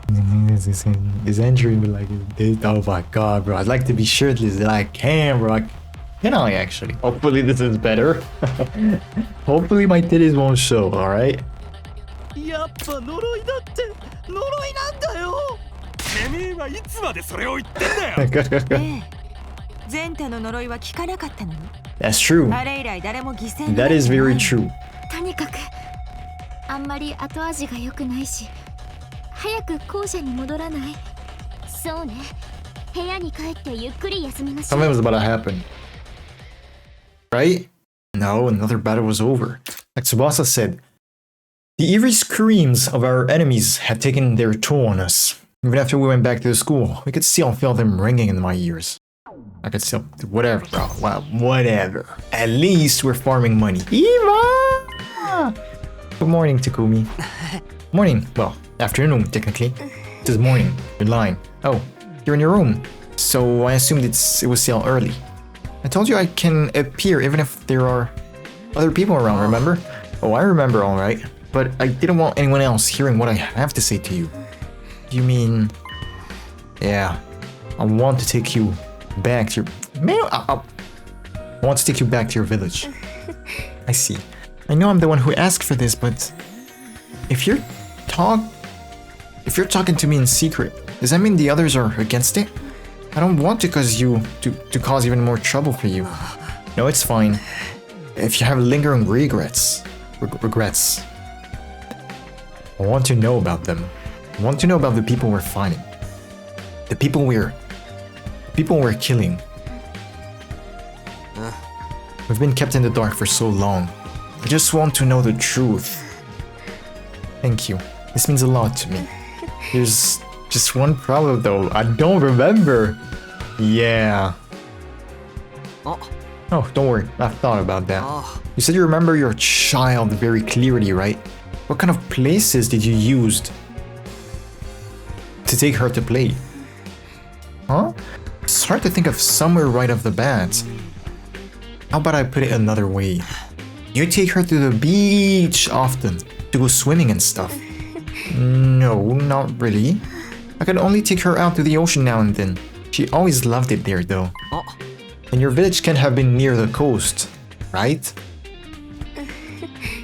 This entry be like this. Oh my god, bro. I'd like to be shirtless that I can, bro. Can I actually? Hopefully this is better. Hopefully my titties won't show, alright? めえはいつまでそれを言ってんだよ。ねえ、ゼンタの呪いは効かなかったのに。 That's true. あれ以来誰も犠牲にな That って is ない very true. とにかくあんまり後味が良くないし、早く校舎に戻らない？そうね、部屋に帰ってゆっくり休みましょう。 Something was about to happen. Right? No, another battle was over. Like Tsubasa said, the eerie screams of our enemies had taken their toll on us. Even after we went back to the school, we could still feel them ringing in my ears. I could still... Whatever, bro. Wow, whatever. At least we're farming money. Eva! Good morning, Takumi. Morning. Well, afternoon, technically. It is morning. You're lying. Oh, you're in your room. So I assumed it was still early. I told you I can appear even if there are other people around, remember? Oh, I remember alright. But I didn't want anyone else hearing what I have to say to you. You mean... Yeah. I want to take you back to your... Man, I want to take you back to your village. I see. I know I'm the one who asked for this, but... If you're talking to me in secret, does that mean the others are against it? I don't want to cause even more trouble for you. No, it's fine. If you have lingering regrets, I want to know about them. I want to know about the people we're fighting. The people we're killing. We've been kept in the dark for so long. I just want to know the truth. Thank you. This means a lot to me. There's just one problem though. I don't remember. Yeah. Oh, don't worry. I've thought about that. You said you remember your child very clearly, right? What kind of places did you use to take her to play? Huh? It's hard to think of somewhere right off the bat. How about I put it another way? You take her to the beach often, to go swimming and stuff. No, not really. I can only take her out to the ocean now and then. She always loved it there though. And your village can't have been near the coast, right?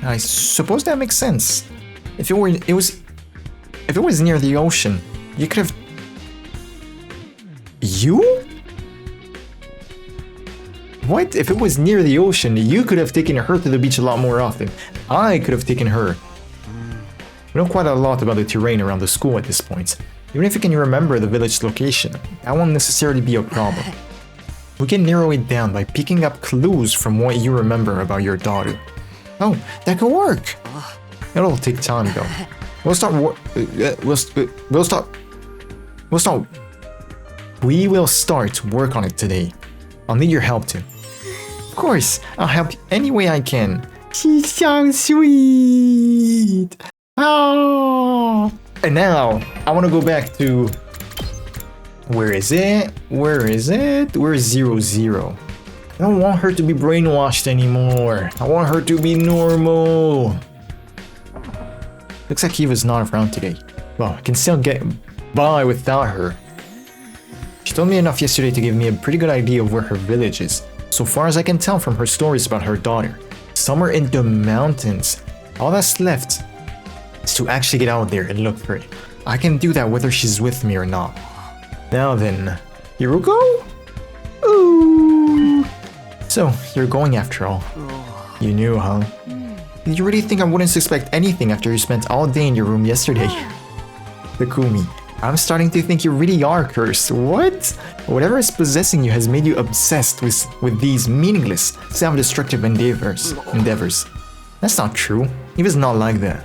I suppose that makes sense. If it was near the ocean, you could have... You? What? If it was near the ocean, you could have taken her to the beach a lot more often. I could have taken her. We know quite a lot about the terrain around the school at this point. Even if you can remember the village location, that won't necessarily be a problem. We can narrow it down by picking up clues from what you remember about your daughter. Oh, that could work! It'll take time though. We will start work on it today. I'll need your help too. Of course, I'll help any way I can. She's so sweet! Oh. And now, I want to go back to... Where is it? Where's 00? I don't want her to be brainwashed anymore. I want her to be normal. Looks like Eva's not around today. Well, I can still get by without her. She told me enough yesterday to give me a pretty good idea of where her village is. So far as I can tell from her stories about her daughter. Somewhere in the mountains. All that's left is to actually get out there and look for it. I can do that whether she's with me or not. Now then, here we go. Ooh. So, you're going after all. You knew, huh? Did you really think I wouldn't suspect anything after you spent all day in your room yesterday? Takumi, I'm starting to think you really are cursed. What? Whatever is possessing you has made you obsessed with these meaningless, self-destructive endeavors. That's not true. Eva's not like that.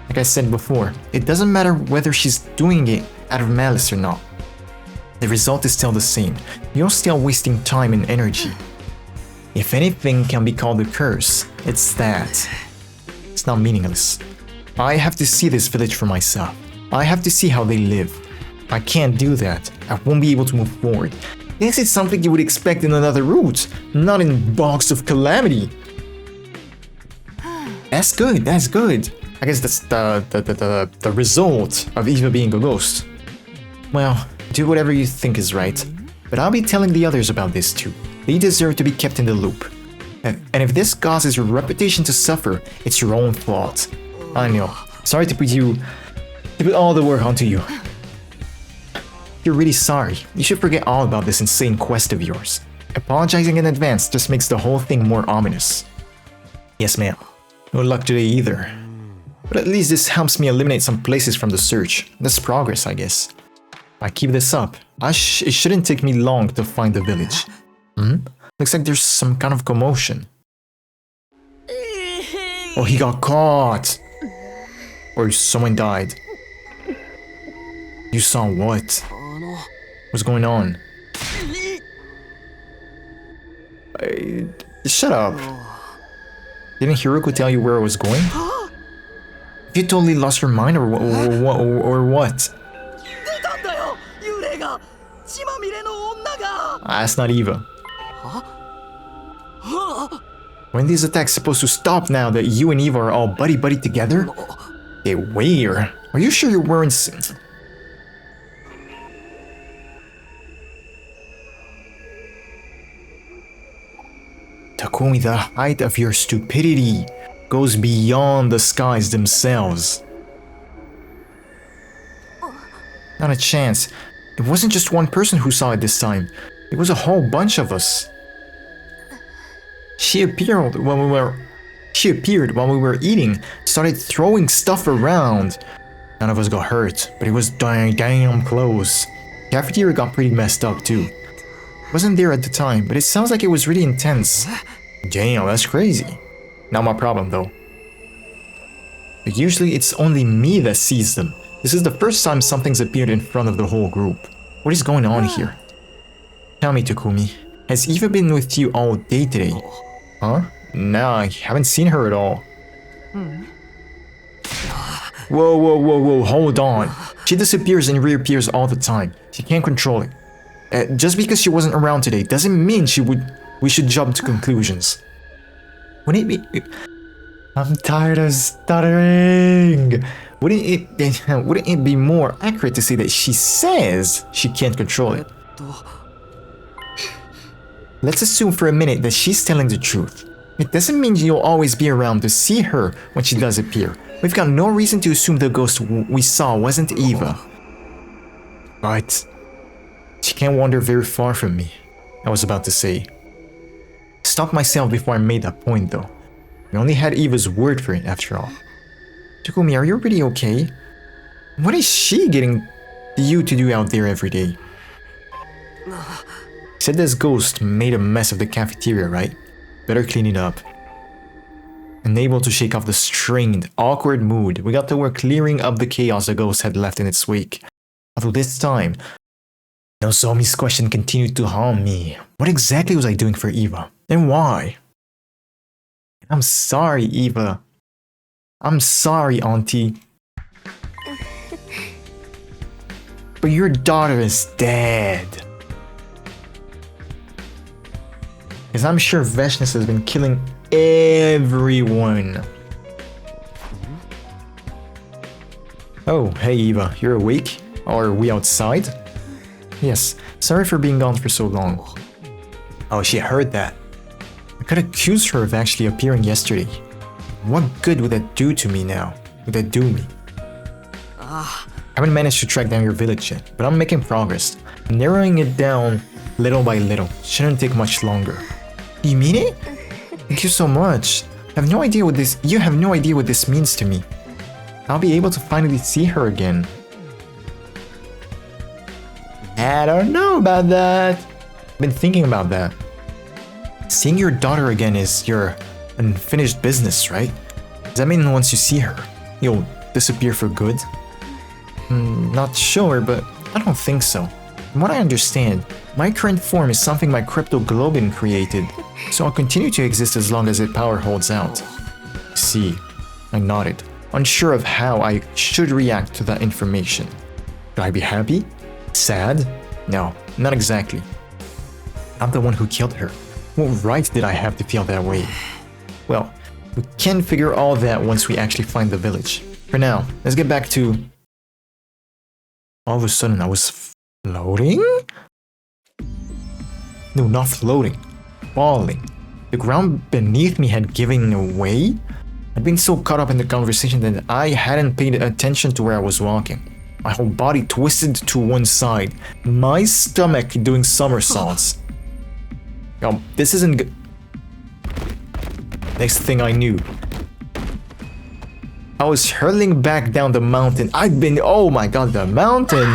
Like I said before, it doesn't matter whether she's doing it out of malice or not. The result is still the same. You're still wasting time and energy. If anything can be called a curse, it's that. It's not meaningless. I have to see this village for myself. I have to see how they live. If I can't do that, I won't be able to move forward. This is something you would expect in another route, not in Box of Calamity. That's good, that's good. I guess that's the result of Eva being a ghost. Well, do whatever you think is right. But I'll be telling the others about this too. They deserve to be kept in the loop. And if this causes your reputation to suffer, it's your own fault. I know. Sorry to put all the work onto you. You're really sorry. You should forget all about this insane quest of yours. Apologizing in advance just makes the whole thing more ominous. Yes, ma'am. No luck today either. But at least this helps me eliminate some places from the search. That's progress, I guess. If I keep this up, it shouldn't take me long to find the village. Looks like there's some kind of commotion. Oh, he got caught! Or someone died. You saw what? What's going on? Shut up. Didn't Hiroku tell you where I was going? You totally lost your mind or what? That's not Eva. When these attacks supposed to stop now that you and Eva are all buddy-buddy together? Hey, where? Are you sure you weren't... Takumi, the height of your stupidity goes beyond the skies themselves. Not a chance. It wasn't just one person who saw it this time. It was a whole bunch of us. She appeared when we were eating, started throwing stuff around. None of us got hurt, but it was damn close. Cafeteria got pretty messed up too. Wasn't there at the time, but it sounds like it was really intense. Damn, that's crazy. Not my problem though. But usually it's only me that sees them. This is the first time something's appeared in front of the whole group. What is going on here? Tell me, Takumi, has Eva been with you all day today? Huh? Nah, I haven't seen her at all. Whoa, hold on. She disappears and reappears all the time. She can't control it. Just because she wasn't around today doesn't mean we should jump to conclusions. Wouldn't it be... I'm tired of stuttering. Wouldn't it be more accurate to say that she says she can't control it? Let's assume for a minute that she's telling the truth. It doesn't mean you'll always be around to see her when she does appear. We've got no reason to assume the ghost we saw wasn't Eva. But she can't wander very far from me, I was about to say. Stopped myself before I made that point though. We only had Eva's word for it after all. Takumi, are you really okay? What is she getting you to do out there every day? Said this ghost made a mess of the cafeteria, right? Better clean it up. Unable to shake off the strained, awkward mood, we got to work clearing up the chaos the ghost had left in its wake. Although this time, Nozomi's question continued to haunt me. What exactly was I doing for Eva? And why? I'm sorry, Eva. I'm sorry, Auntie. But your daughter is dead. Because I'm sure Veshness has been killing everyone. Oh, hey Eva, you're awake? Or are we outside? Yes, sorry for being gone for so long. Oh, she heard that. I could accuse her of actually appearing yesterday. What good would that do to me now? Would that do me? I haven't managed to track down your village yet, but I'm making progress. I'm narrowing it down little by little. Shouldn't take much longer. You mean it? Thank you so much. You have no idea what this means to me. I'll be able to finally see her again. I don't know about that. I've been thinking about that. Seeing your daughter again is your unfinished business, right? Does that mean once you see her, you'll disappear for good? Not sure, but I don't think so. From what I understand, my current form is something my cryptoglobin created, so I'll continue to exist as long as its power holds out. See, I nodded, unsure of how I should react to that information. Should I be happy? Sad? No, not exactly. I'm the one who killed her. What right did I have to feel that way? Well, we can figure all that once we actually find the village. For now, let's get back to... All of a sudden I was floating? No, not floating. Falling. The ground beneath me had given away? I'd been so caught up in the conversation that I hadn't paid attention to where I was walking. My whole body twisted to one side. My stomach doing somersaults. Oh, this isn't good. Next thing I knew, I was hurtling back down the mountain. Oh my god, the mountain!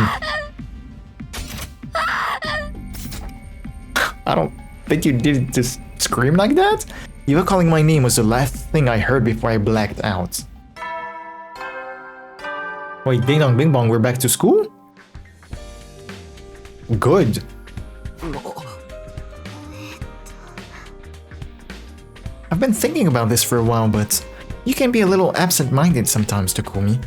I don't think you did just scream like that? Eva calling my name was the last thing I heard before I blacked out. Wait, Ding Dong Bing Bong, we're back to school? Good. I've been thinking about this for a while, but you can be a little absent-minded sometimes, Takumi.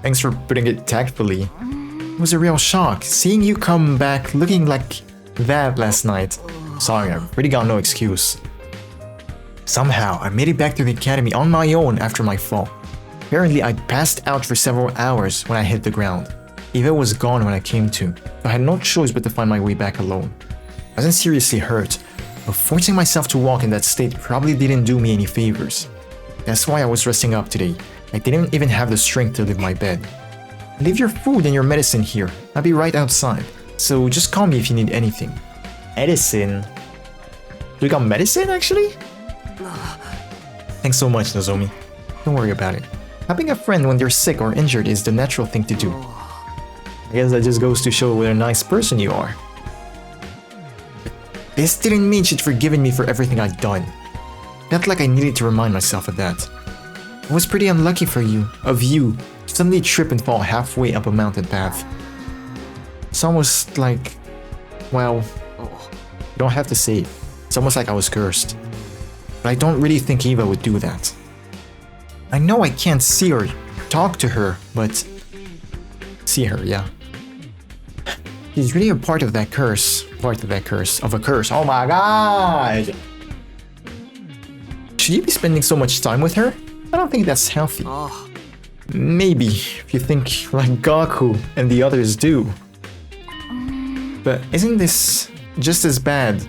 Thanks for putting it tactfully. It was a real shock, seeing you come back looking like that last night. Sorry, I really got no excuse. Somehow, I made it back to the academy on my own after my fall. Apparently, I passed out for several hours when I hit the ground. Eva was gone when I came to, so I had no choice but to find my way back alone. I wasn't seriously hurt, but forcing myself to walk in that state probably didn't do me any favors. That's why I was resting up today. I didn't even have the strength to leave my bed. Leave your food and your medicine here. I'll be right outside, so just call me if you need anything. Medicine? We got medicine, actually? Thanks so much, Nozomi. Don't worry about it. Having a friend when you're sick or injured is the natural thing to do. I guess that just goes to show what a nice person you are. This didn't mean she'd forgiven me for everything I'd done. Felt like I needed to remind myself of that. It was pretty unlucky for you, to suddenly trip and fall halfway up a mountain path. It's almost like, well, you don't have to say it. It's almost like I was cursed. But I don't really think Eva would do that. I know I can't see or talk to her, but... See her, yeah. She's really a part of that curse. Of a curse. Oh my god! Should you be spending so much time with her? I don't think that's healthy. Maybe, if you think like Gaku and the others do. But isn't this just as bad?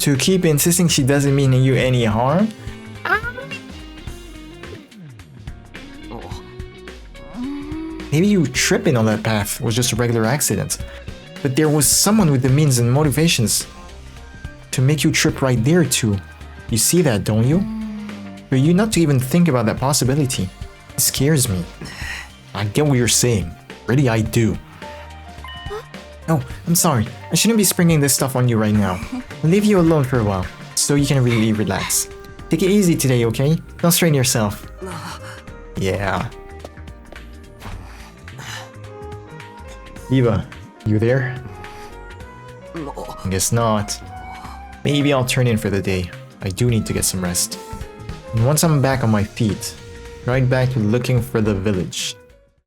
To keep insisting she doesn't mean you any harm? Maybe you tripping on that path was just a regular accident. But there was someone with the means and motivations to make you trip right there too. You see that, don't you? For you not to even think about that possibility, it scares me. I get what you're saying. Really, I do. Oh, I'm sorry. I shouldn't be springing this stuff on you right now. I'll leave you alone for a while, so you can really relax. Take it easy today, okay? Don't strain yourself. Yeah. Eva, you there? I guess not. Maybe I'll turn in for the day. I do need to get some rest. And once I'm back on my feet, right back to looking for the village.